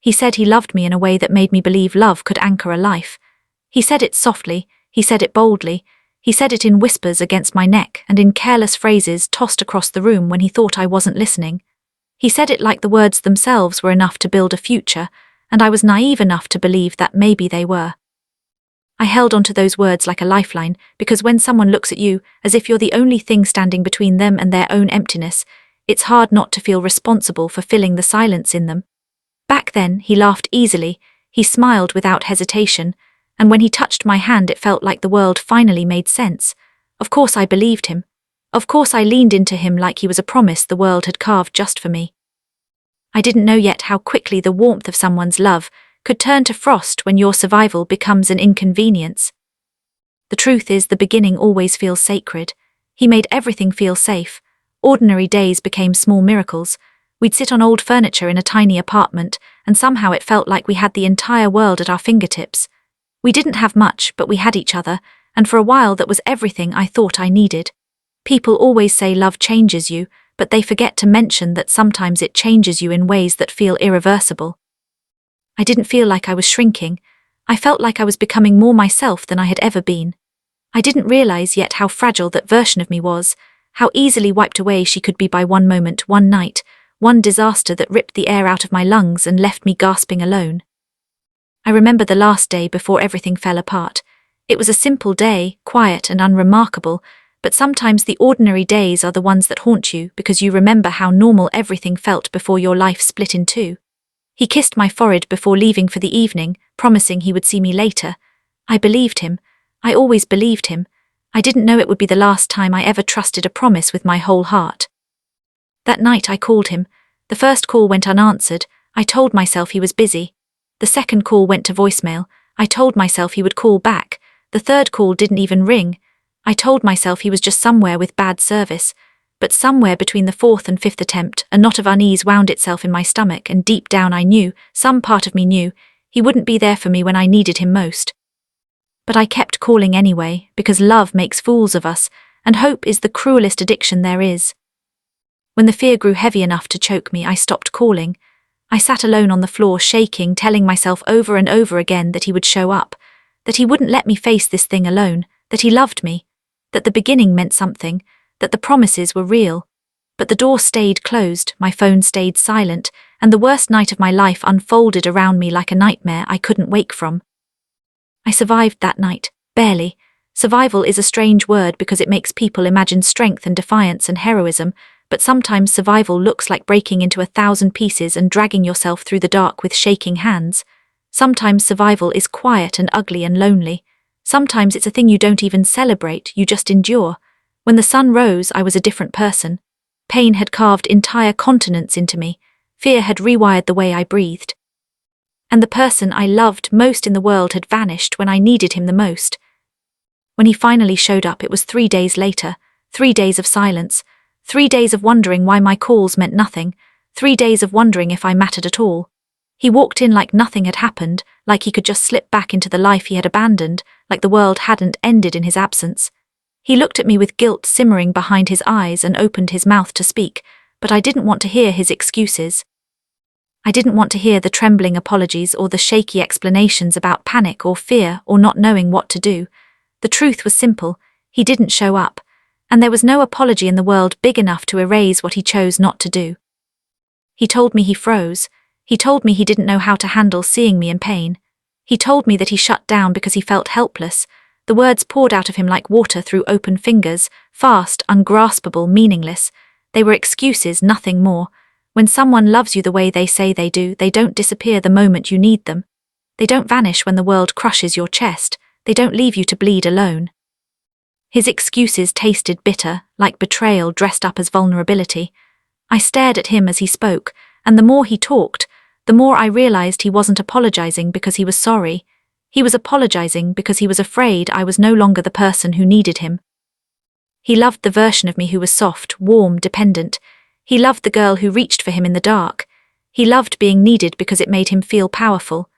He said he loved me in a way that made me believe love could anchor a life. He said it softly, he said it boldly, he said it in whispers against my neck and in careless phrases tossed across the room when he thought I wasn't listening. He said it like the words themselves were enough to build a future, and I was naive enough to believe that maybe they were. I held onto those words like a lifeline, because when someone looks at you as if you're the only thing standing between them and their own emptiness, it's hard not to feel responsible for filling the silence in them. Back then, he laughed easily, he smiled without hesitation, and when he touched my hand it felt like the world finally made sense. Of course I believed him. Of course I leaned into him like he was a promise the world had carved just for me. I didn't know yet how quickly the warmth of someone's love could turn to frost when your survival becomes an inconvenience. The truth is, the beginning always feels sacred. He made everything feel safe. Ordinary days became small miracles. We'd sit on old furniture in a tiny apartment, and somehow it felt like we had the entire world at our fingertips. We didn't have much, but we had each other, and for a while that was everything I thought I needed. People always say love changes you, but they forget to mention that sometimes it changes you in ways that feel irreversible. I didn't feel like I was shrinking. I felt like I was becoming more myself than I had ever been. I didn't realize yet how fragile that version of me was, how easily wiped away she could be by one moment, one night, one disaster that ripped the air out of my lungs and left me gasping alone. I remember the last day before everything fell apart. It was a simple day, quiet and unremarkable, but sometimes the ordinary days are the ones that haunt you because you remember how normal everything felt before your life split in two. He kissed my forehead before leaving for the evening, promising he would see me later. I believed him. I always believed him. I didn't know it would be the last time I ever trusted a promise with my whole heart. That night I called him. The first call went unanswered. I told myself he was busy. The second call went to voicemail. I told myself he would call back. The third call didn't even ring. I told myself he was just somewhere with bad service. But somewhere between the fourth and fifth attempt, a knot of unease wound itself in my stomach, and deep down I knew, some part of me knew, he wouldn't be there for me when I needed him most. But I kept calling anyway, because love makes fools of us, and hope is the cruelest addiction there is. When the fear grew heavy enough to choke me, I stopped calling. I sat alone on the floor shaking, telling myself over and over again that he would show up, that he wouldn't let me face this thing alone, that he loved me, that the beginning meant something, that the promises were real. But the door stayed closed, my phone stayed silent, and the worst night of my life unfolded around me like a nightmare I couldn't wake from. I survived that night, barely. Survival is a strange word because it makes people imagine strength and defiance and heroism, but sometimes survival looks like breaking into 1,000 pieces and dragging yourself through the dark with shaking hands. Sometimes survival is quiet and ugly and lonely. Sometimes it's a thing you don't even celebrate, you just endure. When the sun rose, I was a different person. Pain had carved entire continents into me. Fear had rewired the way I breathed. And the person I loved most in the world had vanished when I needed him the most. When he finally showed up, it was 3 days later, 3 days of silence, 3 days of wondering why my calls meant nothing, 3 days of wondering if I mattered at all. He walked in like nothing had happened, like he could just slip back into the life he had abandoned, like the world hadn't ended in his absence. He looked at me with guilt simmering behind his eyes and opened his mouth to speak, but I didn't want to hear his excuses. I didn't want to hear the trembling apologies or the shaky explanations about panic or fear or not knowing what to do. The truth was simple: he didn't show up, and there was no apology in the world big enough to erase what he chose not to do. He told me he froze. He told me he didn't know how to handle seeing me in pain. He told me that he shut down because he felt helpless. The words poured out of him like water through open fingers, fast, ungraspable, meaningless. They were excuses, nothing more. When someone loves you the way they say they do, they don't disappear the moment you need them. They don't vanish when the world crushes your chest. They don't leave you to bleed alone. His excuses tasted bitter, like betrayal dressed up as vulnerability. I stared at him as he spoke, and the more he talked, the more I realized he wasn't apologizing because he was sorry. He was apologizing because he was afraid I was no longer the person who needed him. He loved the version of me who was soft, warm, dependent. He loved the girl who reached for him in the dark. He loved being needed because it made him feel powerful.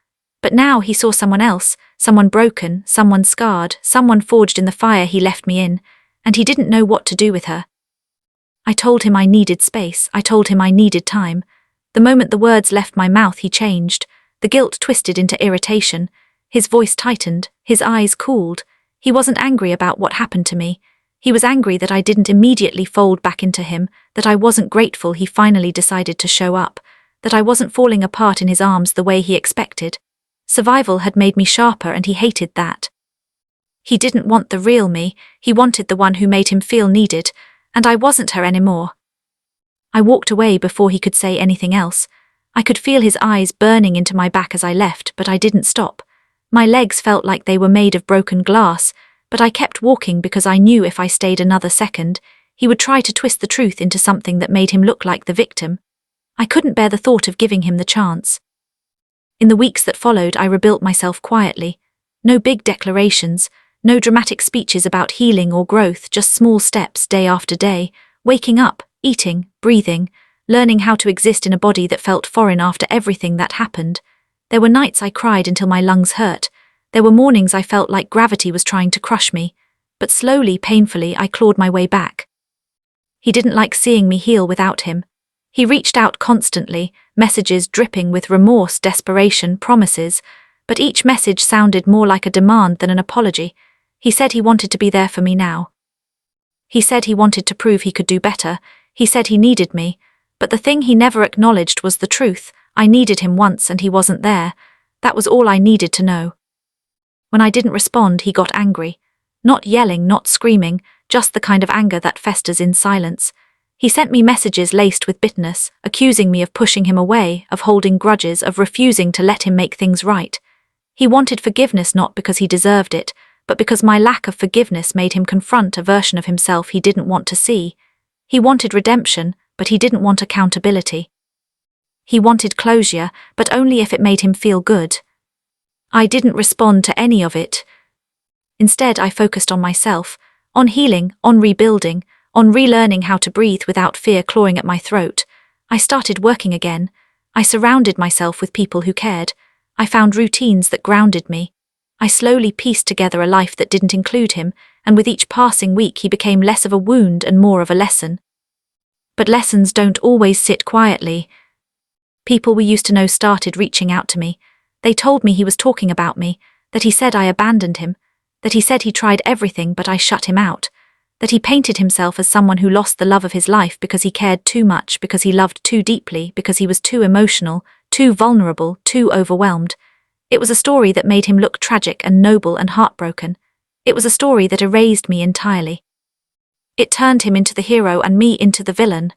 But now he saw someone else, someone broken, someone scarred, someone forged in the fire he left me in, and he didn't know what to do with her. I told him I needed space. I told him I needed time. The moment the words left my mouth, he changed. The guilt twisted into irritation. His voice tightened, his eyes cooled. He wasn't angry about what happened to me. He was angry that I didn't immediately fold back into him, that I wasn't grateful he finally decided to show up, that I wasn't falling apart in his arms the way he expected. Survival had made me sharper and he hated that. He didn't want the real me, he wanted the one who made him feel needed, and I wasn't her anymore. I walked away before he could say anything else. I could feel his eyes burning into my back as I left, but I didn't stop. My legs felt like they were made of broken glass, but I kept walking because I knew if I stayed another second, he would try to twist the truth into something that made him look like the victim. I couldn't bear the thought of giving him the chance. In the weeks that followed, I rebuilt myself quietly. No big declarations, no dramatic speeches about healing or growth, just small steps day after day, waking up, eating, breathing, learning how to exist in a body that felt foreign after everything that happened. There were nights I cried until my lungs hurt. There were mornings I felt like gravity was trying to crush me, but slowly, painfully, I clawed my way back. He didn't like seeing me heal without him. He reached out constantly, messages dripping with remorse, desperation, promises, but each message sounded more like a demand than an apology. He said he wanted to be there for me now. He said he wanted to prove he could do better. He said he needed me, but the thing he never acknowledged was the truth. I needed him once and he wasn't there. That was all I needed to know. When I didn't respond, he got angry. Not yelling, not screaming, just the kind of anger that festers in silence. He sent me messages laced with bitterness, accusing me of pushing him away, of holding grudges, of refusing to let him make things right. He wanted forgiveness not because he deserved it, but because my lack of forgiveness made him confront a version of himself he didn't want to see. He wanted redemption, but he didn't want accountability. He wanted closure, but only if it made him feel good. I didn't respond to any of it. Instead, I focused on myself, on healing, on rebuilding, on relearning how to breathe without fear clawing at my throat. I started working again. I surrounded myself with people who cared. I found routines that grounded me. I slowly pieced together a life that didn't include him, and with each passing week he became less of a wound and more of a lesson. But lessons don't always sit quietly. People we used to know started reaching out to me. They told me he was talking about me, that he said I abandoned him, that he said he tried everything but I shut him out, that he painted himself as someone who lost the love of his life because he cared too much, because he loved too deeply, because he was too emotional, too vulnerable, too overwhelmed. It was a story that made him look tragic and noble and heartbroken. It was a story that erased me entirely. It turned him into the hero and me into the villain.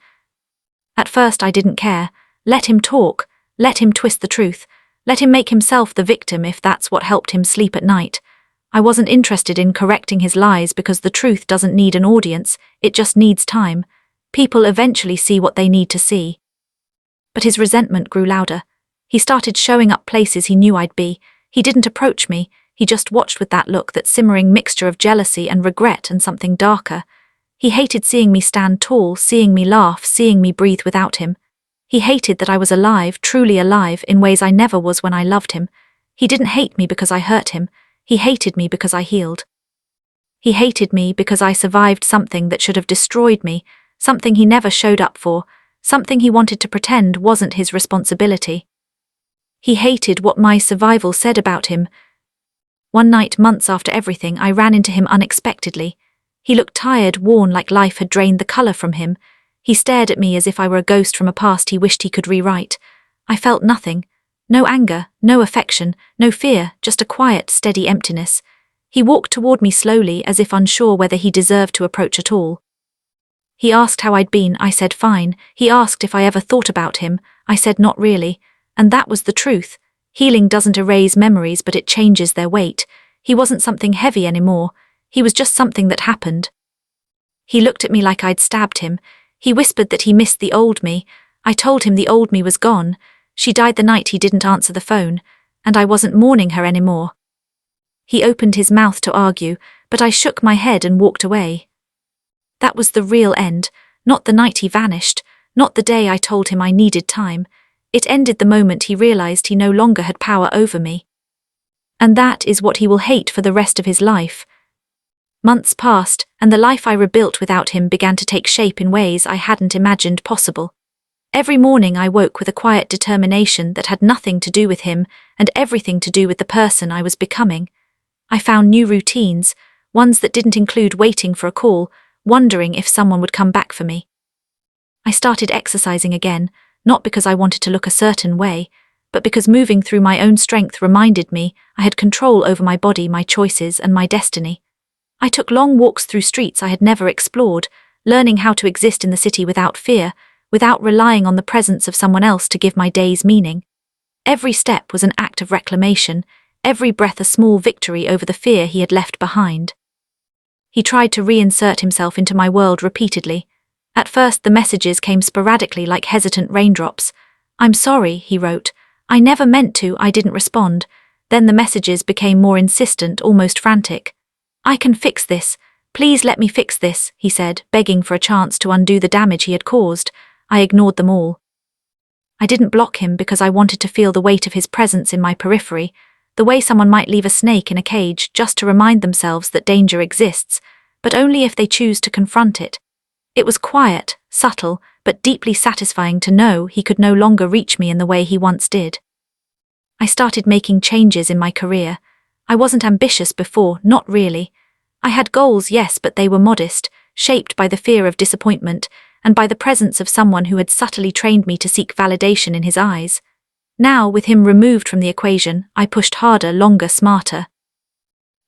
At first I didn't care. Let him talk, let him twist the truth, let him make himself the victim if that's what helped him sleep at night. I wasn't interested in correcting his lies because the truth doesn't need an audience, it just needs time. People eventually see what they need to see. But his resentment grew louder. He started showing up places he knew I'd be. He didn't approach me, he just watched with that look, that simmering mixture of jealousy and regret and something darker. He hated seeing me stand tall, seeing me laugh, seeing me breathe without him. He hated that I was alive, truly alive, in ways I never was when I loved him. He didn't hate me because I hurt him. He hated me because I healed. He hated me because I survived something that should have destroyed me, something he never showed up for, something he wanted to pretend wasn't his responsibility. He hated what my survival said about him. One night, months after everything, I ran into him unexpectedly. He looked tired, worn, like life had drained the color from him. He stared at me as if I were a ghost from a past he wished he could rewrite. I felt nothing. No anger, no affection, no fear, just a quiet, steady emptiness. He walked toward me slowly, as if unsure whether he deserved to approach at all. He asked how I'd been. I said fine. He asked if I ever thought about him. I said not really. And that was the truth. Healing doesn't erase memories, but it changes their weight. He wasn't something heavy anymore. He was just something that happened. He looked at me like I'd stabbed him. He whispered that he missed the old me. I told him the old me was gone. She died the night he didn't answer the phone, and I wasn't mourning her anymore. He opened his mouth to argue, but I shook my head and walked away. That was the real end, not the night he vanished, not the day I told him I needed time. It ended the moment he realized he no longer had power over me. And that is what he will hate for the rest of his life. Months passed, and the life I rebuilt without him began to take shape in ways I hadn't imagined possible. Every morning I woke with a quiet determination that had nothing to do with him and everything to do with the person I was becoming. I found new routines, ones that didn't include waiting for a call, wondering if someone would come back for me. I started exercising again, not because I wanted to look a certain way, but because moving through my own strength reminded me I had control over my body, my choices, and my destiny. I took long walks through streets I had never explored, learning how to exist in the city without fear, without relying on the presence of someone else to give my days meaning. Every step was an act of reclamation, every breath a small victory over the fear he had left behind. He tried to reinsert himself into my world repeatedly. At first the messages came sporadically like hesitant raindrops. "I'm sorry," he wrote. "I never meant to," I didn't respond. Then the messages became more insistent, almost frantic. "I can fix this. Please let me fix this," he said, begging for a chance to undo the damage he had caused. I ignored them all. I didn't block him because I wanted to feel the weight of his presence in my periphery, the way someone might leave a snake in a cage just to remind themselves that danger exists, but only if they choose to confront it. It was quiet, subtle, but deeply satisfying to know he could no longer reach me in the way he once did. I started making changes in my career. I wasn't ambitious before, not really. I had goals, yes, but they were modest, shaped by the fear of disappointment, and by the presence of someone who had subtly trained me to seek validation in his eyes. Now, with him removed from the equation, I pushed harder, longer, smarter.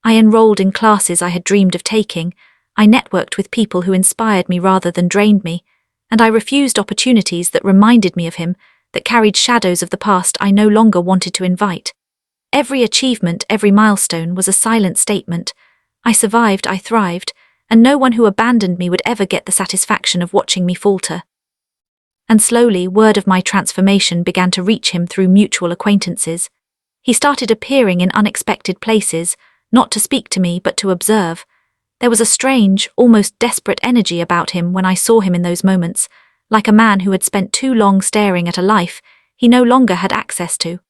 I enrolled in classes I had dreamed of taking, I networked with people who inspired me rather than drained me, and I refused opportunities that reminded me of him, that carried shadows of the past I no longer wanted to invite. Every achievement, every milestone was a silent statement. I survived, I thrived, and no one who abandoned me would ever get the satisfaction of watching me falter. And slowly, word of my transformation began to reach him through mutual acquaintances. He started appearing in unexpected places, not to speak to me but to observe. There was a strange, almost desperate energy about him when I saw him in those moments, like a man who had spent too long staring at a life he no longer had access to.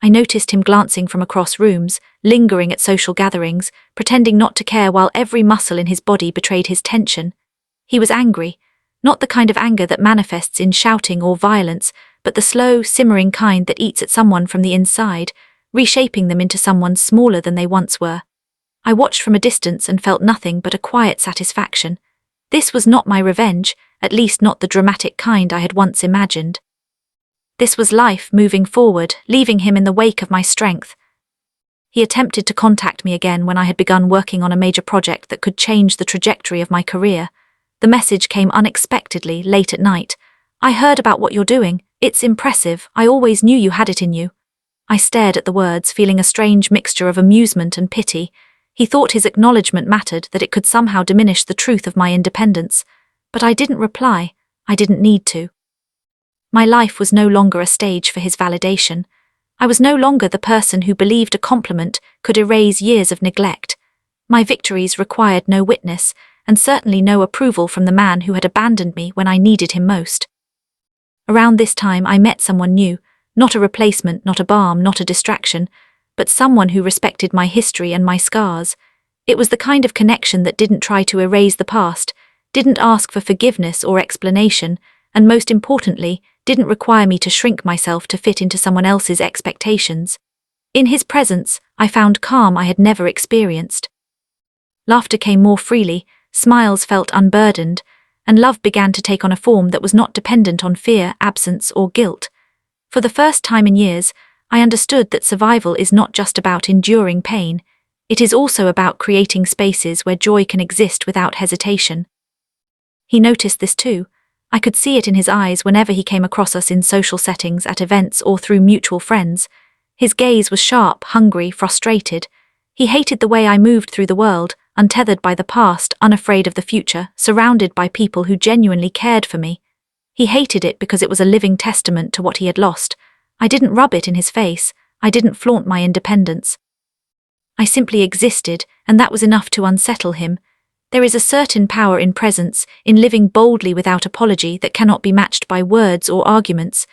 I noticed him glancing from across rooms, lingering at social gatherings, pretending not to care while every muscle in his body betrayed his tension. He was angry, not the kind of anger that manifests in shouting or violence, but the slow, simmering kind that eats at someone from the inside, reshaping them into someone smaller than they once were. I watched from a distance and felt nothing but a quiet satisfaction. This was not my revenge, at least not the dramatic kind I had once imagined. This was life moving forward, leaving him in the wake of my strength. He attempted to contact me again when I had begun working on a major project that could change the trajectory of my career. The message came unexpectedly, late at night. "I heard about what you're doing. It's impressive. I always knew you had it in you." I stared at the words, feeling a strange mixture of amusement and pity. He thought his acknowledgement mattered, that it could somehow diminish the truth of my independence. But I didn't reply. I didn't need to. My life was no longer a stage for his validation. I was no longer the person who believed a compliment could erase years of neglect. My victories required no witness, and certainly no approval from the man who had abandoned me when I needed him most. Around this time I met someone new, not a replacement, not a balm, not a distraction, but someone who respected my history and my scars. It was the kind of connection that didn't try to erase the past, didn't ask for forgiveness or explanation, and most importantly, didn't require me to shrink myself to fit into someone else's expectations. In his presence, I found calm I had never experienced. Laughter came more freely, smiles felt unburdened, and love began to take on a form that was not dependent on fear, absence, or guilt. For the first time in years, I understood that survival is not just about enduring pain, it is also about creating spaces where joy can exist without hesitation. He noticed this too. I could see it in his eyes whenever he came across us in social settings, at events, or through mutual friends. His gaze was sharp, hungry, frustrated. He hated the way I moved through the world, untethered by the past, unafraid of the future, surrounded by people who genuinely cared for me. He hated it because it was a living testament to what he had lost. I didn't rub it in his face. I didn't flaunt my independence. I simply existed, and that was enough to unsettle him. There is a certain power in presence, in living boldly without apology, that cannot be matched by words or arguments.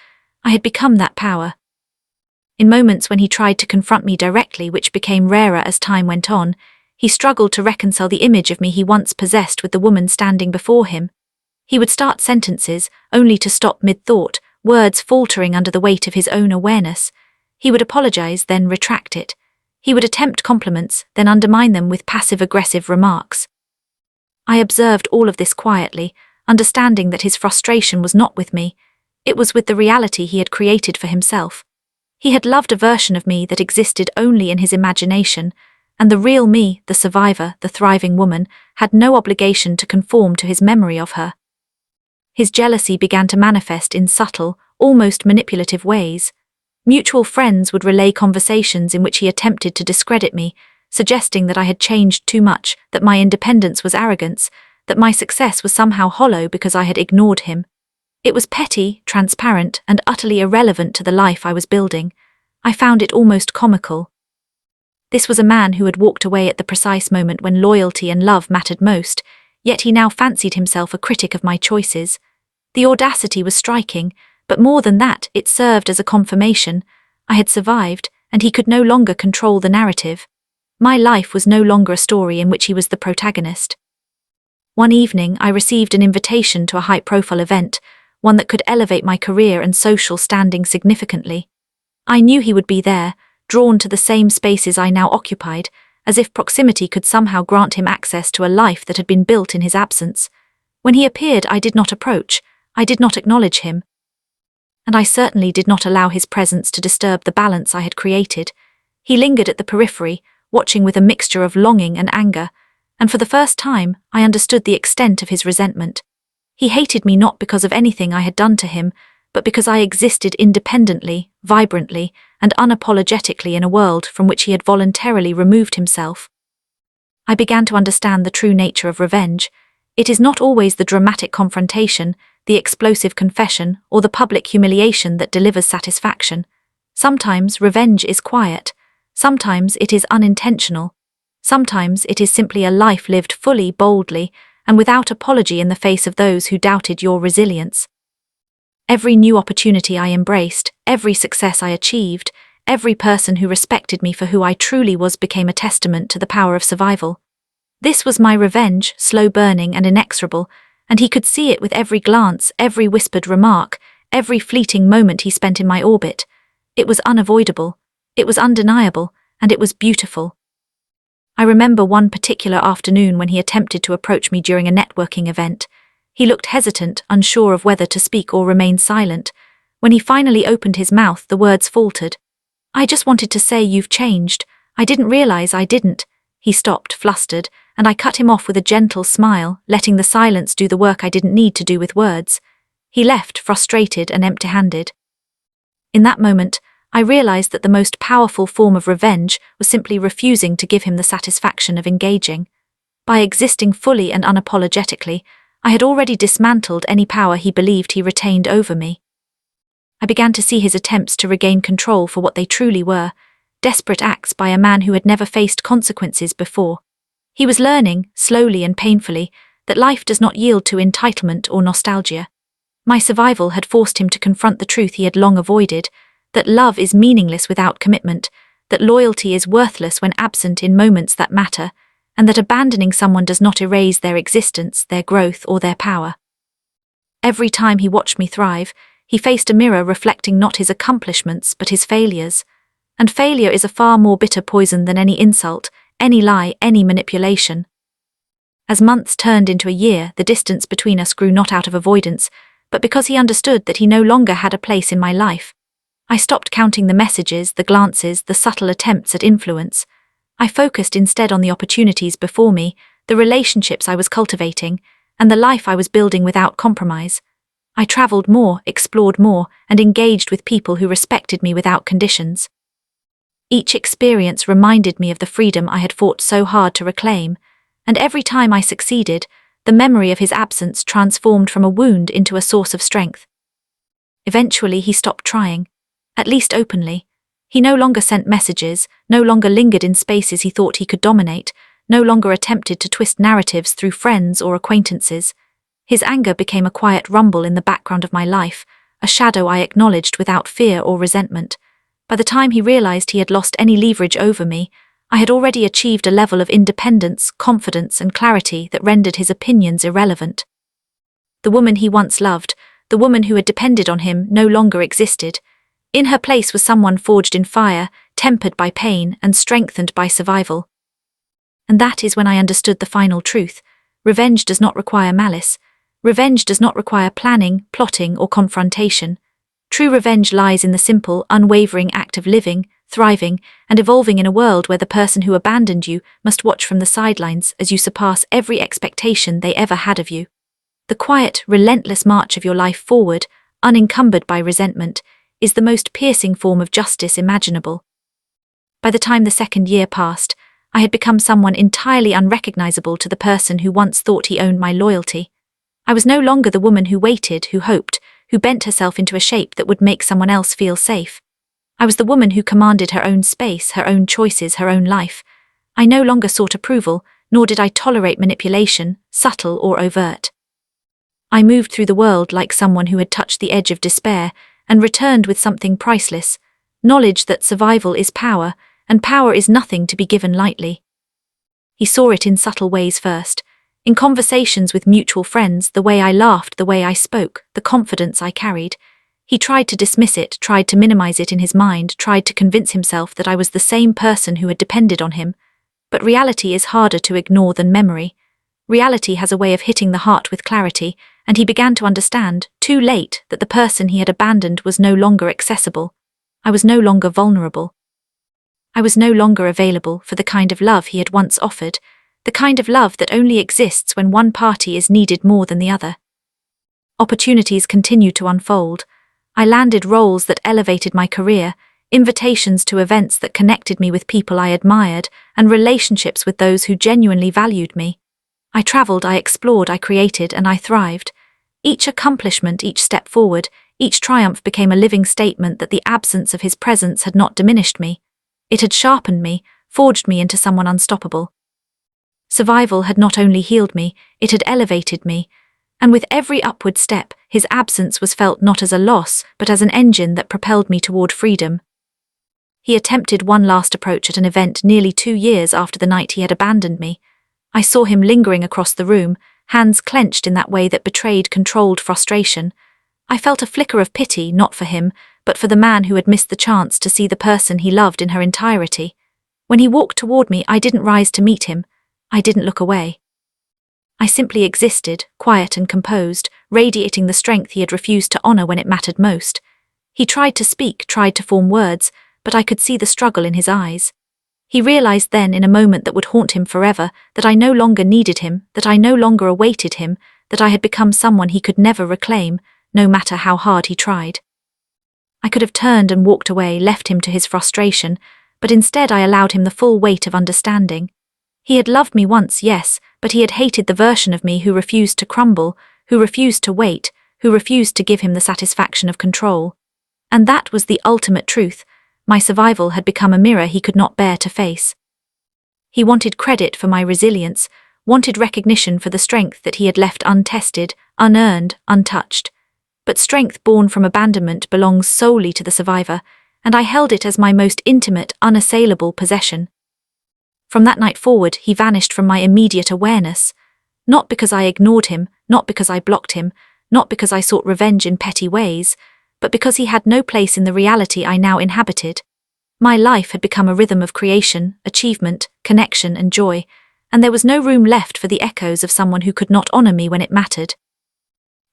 I had become that power. In moments when he tried to confront me directly, which became rarer as time went on, he struggled to reconcile the image of me he once possessed with the woman standing before him. He would start sentences, only to stop mid-thought, words faltering under the weight of his own awareness. He would apologize, then retract it. He would attempt compliments, then undermine them with passive-aggressive remarks. I observed all of this quietly, understanding that his frustration was not with me. It was with the reality he had created for himself. He had loved a version of me that existed only in his imagination, and the real me, the survivor, the thriving woman, had no obligation to conform to his memory of her. His jealousy began to manifest in subtle, almost manipulative ways. Mutual friends would relay conversations in which he attempted to discredit me, suggesting that I had changed too much, that my independence was arrogance, that my success was somehow hollow because I had ignored him. It was petty, transparent, and utterly irrelevant to the life I was building. I found it almost comical. This was a man who had walked away at the precise moment when loyalty and love mattered most, yet he now fancied himself a critic of my choices. The audacity was striking, but more than that, it served as a confirmation. I had survived, and he could no longer control the narrative. My life was no longer a story in which he was the protagonist. One evening, I received an invitation to a high-profile event, one that could elevate my career and social standing significantly. I knew he would be there, drawn to the same spaces I now occupied, as if proximity could somehow grant him access to a life that had been built in his absence. When he appeared, I did not approach, I did not acknowledge him. And I certainly did not allow his presence to disturb the balance I had created. He lingered at the periphery, watching with a mixture of longing and anger, and for the first time, I understood the extent of his resentment. He hated me not because of anything I had done to him, but because I existed independently, vibrantly, and unapologetically in a world from which he had voluntarily removed himself. I began to understand the true nature of revenge. It is not always the dramatic confrontation, the explosive confession, or the public humiliation that delivers satisfaction. Sometimes revenge is quiet. Sometimes it is unintentional. Sometimes it is simply a life lived fully, boldly, and without apology in the face of those who doubted your resilience. Every new opportunity I embraced, every success I achieved, every person who respected me for who I truly was became a testament to the power of survival. This was my revenge, slow-burning and inexorable, and he could see it with every glance, every whispered remark, every fleeting moment he spent in my orbit. It was unavoidable, it was undeniable, and it was beautiful. I remember one particular afternoon when he attempted to approach me during a networking event. He looked hesitant, unsure of whether to speak or remain silent. When he finally opened his mouth, the words faltered. "I just wanted to say you've changed. I didn't realize I didn't." He stopped, flustered, and I cut him off with a gentle smile, letting the silence do the work I didn't need to do with words. He left, frustrated and empty-handed. In that moment, I realized that the most powerful form of revenge was simply refusing to give him the satisfaction of engaging. By existing fully and unapologetically, I had already dismantled any power he believed he retained over me. I began to see his attempts to regain control for what they truly were, desperate acts by a man who had never faced consequences before. He was learning, slowly and painfully, that life does not yield to entitlement or nostalgia. My survival had forced him to confront the truth he had long avoided, that love is meaningless without commitment, that loyalty is worthless when absent in moments that matter, and that abandoning someone does not erase their existence, their growth, or their power. Every time he watched me thrive, he faced a mirror reflecting not his accomplishments but his failures. And failure is a far more bitter poison than any insult, any lie, any manipulation. As months turned into a year, the distance between us grew not out of avoidance, but because he understood that he no longer had a place in my life. I stopped counting the messages, the glances, the subtle attempts at influence. I focused instead on the opportunities before me, the relationships I was cultivating, and the life I was building without compromise. I traveled more, explored more, and engaged with people who respected me without conditions. Each experience reminded me of the freedom I had fought so hard to reclaim, and every time I succeeded, the memory of his absence transformed from a wound into a source of strength. Eventually he stopped trying, at least openly. He no longer sent messages, no longer lingered in spaces he thought he could dominate, no longer attempted to twist narratives through friends or acquaintances. His anger became a quiet rumble in the background of my life, a shadow I acknowledged without fear or resentment. By the time he realized he had lost any leverage over me, I had already achieved a level of independence, confidence, and clarity that rendered his opinions irrelevant. The woman he once loved, the woman who had depended on him, no longer existed. In her place was someone forged in fire, tempered by pain, and strengthened by survival. And that is when I understood the final truth. Revenge does not require malice. Revenge does not require planning, plotting, or confrontation. True revenge lies in the simple, unwavering act of living, thriving, and evolving in a world where the person who abandoned you must watch from the sidelines as you surpass every expectation they ever had of you. The quiet, relentless march of your life forward, unencumbered by resentment, is the most piercing form of justice imaginable. By the time the second year passed, I had become someone entirely unrecognizable to the person who once thought he owned my loyalty. I was no longer the woman who waited, who hoped, who bent herself into a shape that would make someone else feel safe. I was the woman who commanded her own space, her own choices, her own life. I no longer sought approval, nor did I tolerate manipulation, subtle or overt. I moved through the world like someone who had touched the edge of despair and returned with something priceless, knowledge that survival is power, and power is nothing to be given lightly. He saw it in subtle ways first. In conversations with mutual friends, the way I laughed, the way I spoke, the confidence I carried. He tried to dismiss it, tried to minimize it in his mind, tried to convince himself that I was the same person who had depended on him. But reality is harder to ignore than memory. Reality has a way of hitting the heart with clarity, and he began to understand, too late, that the person he had abandoned was no longer accessible. I was no longer vulnerable. I was no longer available for the kind of love he had once offered, the kind of love that only exists when one party is needed more than the other. Opportunities continued to unfold. I landed roles that elevated my career, invitations to events that connected me with people I admired, and relationships with those who genuinely valued me. I traveled, I explored, I created, and I thrived. Each accomplishment, each step forward, each triumph became a living statement that the absence of his presence had not diminished me. It had sharpened me, forged me into someone unstoppable. Survival had not only healed me, it had elevated me, and with every upward step, his absence was felt not as a loss, but as an engine that propelled me toward freedom. He attempted one last approach at an event nearly 2 years after the night he had abandoned me. I saw him lingering across the room, hands clenched in that way that betrayed controlled frustration. I felt a flicker of pity, not for him, but for the man who had missed the chance to see the person he loved in her entirety. When he walked toward me, I didn't rise to meet him. I didn't look away. I simply existed, quiet and composed, radiating the strength he had refused to honor when it mattered most. He tried to speak, tried to form words, but I could see the struggle in his eyes. He realized then, in a moment that would haunt him forever, that I no longer needed him, that I no longer awaited him, that I had become someone he could never reclaim, no matter how hard he tried. I could have turned and walked away, left him to his frustration, but instead I allowed him the full weight of understanding. He had loved me once, yes, but he had hated the version of me who refused to crumble, who refused to wait, who refused to give him the satisfaction of control. And that was the ultimate truth. My survival had become a mirror he could not bear to face. He wanted credit for my resilience, wanted recognition for the strength that he had left untested, unearned, untouched. But strength born from abandonment belongs solely to the survivor, and I held it as my most intimate, unassailable possession. From that night forward, he vanished from my immediate awareness. Not because I ignored him, not because I blocked him, not because I sought revenge in petty ways, but because he had no place in the reality I now inhabited. My life had become a rhythm of creation, achievement, connection, and joy, and there was no room left for the echoes of someone who could not honor me when it mattered.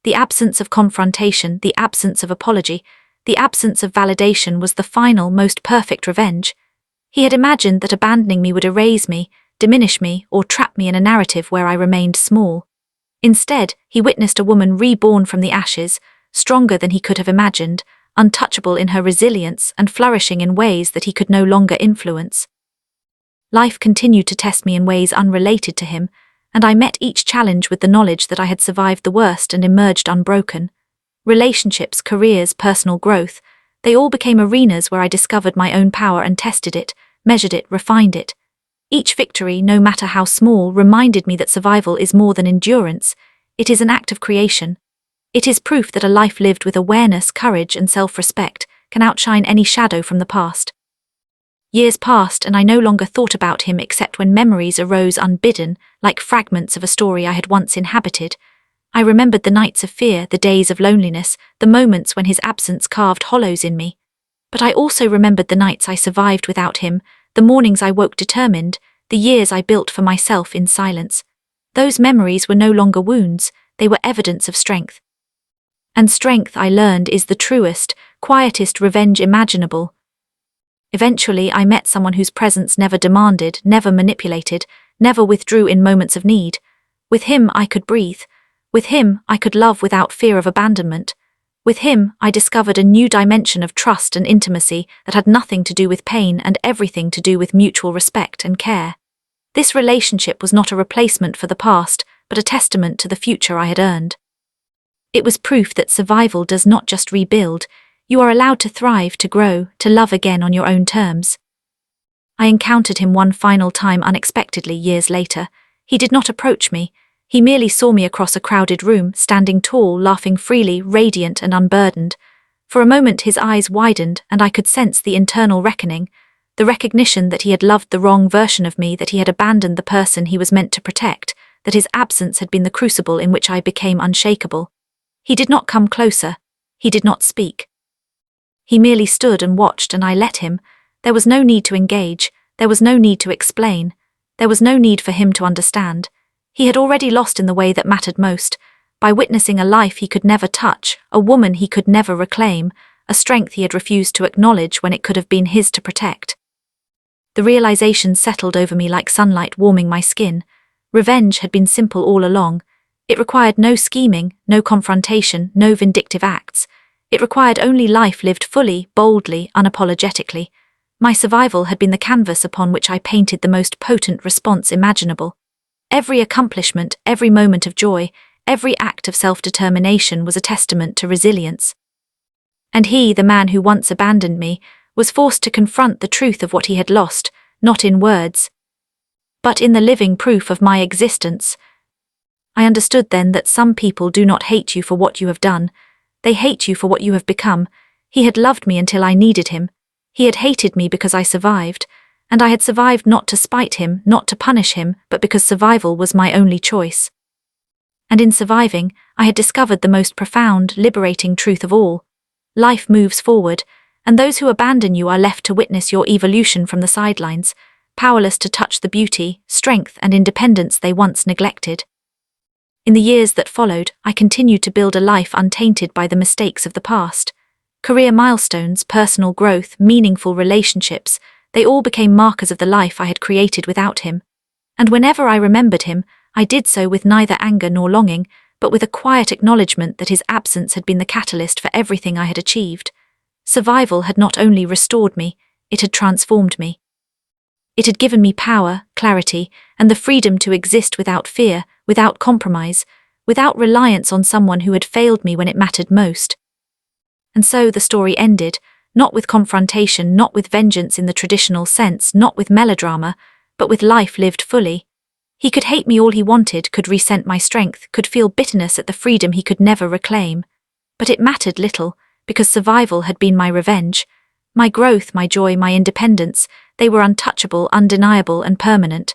The absence of confrontation, the absence of apology, the absence of validation was the final, most perfect revenge. He had imagined that abandoning me would erase me, diminish me, or trap me in a narrative where I remained small. Instead, he witnessed a woman reborn from the ashes, stronger than he could have imagined, untouchable in her resilience and flourishing in ways that he could no longer influence. Life continued to test me in ways unrelated to him, and I met each challenge with the knowledge that I had survived the worst and emerged unbroken. Relationships, careers, personal growth, they all became arenas where I discovered my own power and tested it, measured it, refined it. Each victory, no matter how small, reminded me that survival is more than endurance. It is an act of creation. It is proof that a life lived with awareness, courage, and self-respect can outshine any shadow from the past. Years passed, and I no longer thought about him except when memories arose unbidden, like fragments of a story I had once inhabited. I remembered the nights of fear, the days of loneliness, the moments when his absence carved hollows in me. But I also remembered the nights I survived without him, the mornings I woke determined, the years I built for myself in silence. Those memories were no longer wounds, they were evidence of strength. And strength, I learned, is the truest, quietest revenge imaginable. Eventually, I met someone whose presence never demanded, never manipulated, never withdrew in moments of need. With him, I could breathe. With him, I could love without fear of abandonment. With him, I discovered a new dimension of trust and intimacy that had nothing to do with pain and everything to do with mutual respect and care. This relationship was not a replacement for the past, but a testament to the future I had earned. It was proof that survival does not just rebuild. You are allowed to thrive, to grow, to love again on your own terms. I encountered him one final time unexpectedly years later. He did not approach me. He merely saw me across a crowded room, standing tall, laughing freely, radiant and unburdened. For a moment his eyes widened, and I could sense the internal reckoning, the recognition that he had loved the wrong version of me, that he had abandoned the person he was meant to protect, that his absence had been the crucible in which I became unshakable. He did not come closer. He did not speak. He merely stood and watched, and I let him. There was no need to engage. There was no need to explain. There was no need for him to understand. He had already lost in the way that mattered most, by witnessing a life he could never touch, a woman he could never reclaim, a strength he had refused to acknowledge when it could have been his to protect. The realization settled over me like sunlight warming my skin. Revenge had been simple all along. It required no scheming, no confrontation, no vindictive acts. It required only life lived fully, boldly, unapologetically. My survival had been the canvas upon which I painted the most potent response imaginable. Every accomplishment, every moment of joy, every act of self-determination was a testament to resilience. And he, the man who once abandoned me, was forced to confront the truth of what he had lost, not in words, but in the living proof of my existence. I understood then that some people do not hate you for what you have done. They hate you for what you have become. He had loved me until I needed him. He had hated me because I survived. And I had survived not to spite him, not to punish him, but because survival was my only choice. And in surviving, I had discovered the most profound, liberating truth of all. Life moves forward, and those who abandon you are left to witness your evolution from the sidelines, powerless to touch the beauty, strength, and independence they once neglected. In the years that followed, I continued to build a life untainted by the mistakes of the past. Career milestones, personal growth, meaningful relationships, they all became markers of the life I had created without him. And whenever I remembered him, I did so with neither anger nor longing, but with a quiet acknowledgement that his absence had been the catalyst for everything I had achieved. Survival had not only restored me, it had transformed me. It had given me power, clarity, and the freedom to exist without fear, without compromise, without reliance on someone who had failed me when it mattered most. And so the story ended, not with confrontation, not with vengeance in the traditional sense, not with melodrama, but with life lived fully. He could hate me all he wanted, could resent my strength, could feel bitterness at the freedom he could never reclaim. But it mattered little, because survival had been my revenge. My growth, my joy, my independence, they were untouchable, undeniable, and permanent.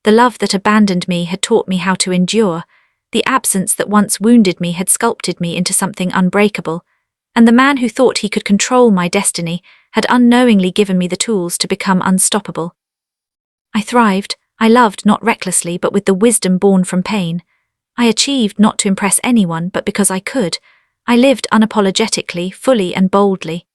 The love that abandoned me had taught me how to endure. The absence that once wounded me had sculpted me into something unbreakable. And the man who thought he could control my destiny had unknowingly given me the tools to become unstoppable. I thrived. I loved not recklessly but with the wisdom born from pain. I achieved not to impress anyone but because I could. I lived unapologetically, fully and boldly.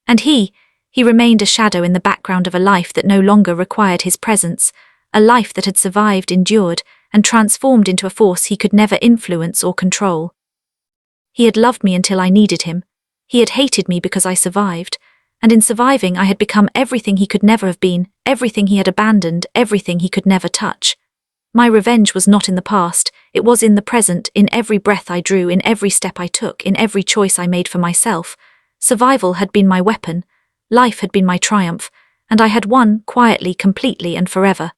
And he remained a shadow in the background of a life that no longer required his presence, a life that had survived, endured, and transformed into a force he could never influence or control. He had loved me until I needed him. He had hated me because I survived, and in surviving I had become everything he could never have been, everything he had abandoned, everything he could never touch. My revenge was not in the past, it was in the present, in every breath I drew, in every step I took, in every choice I made for myself. Survival had been my weapon, life had been my triumph, and I had won, quietly, completely, and forever.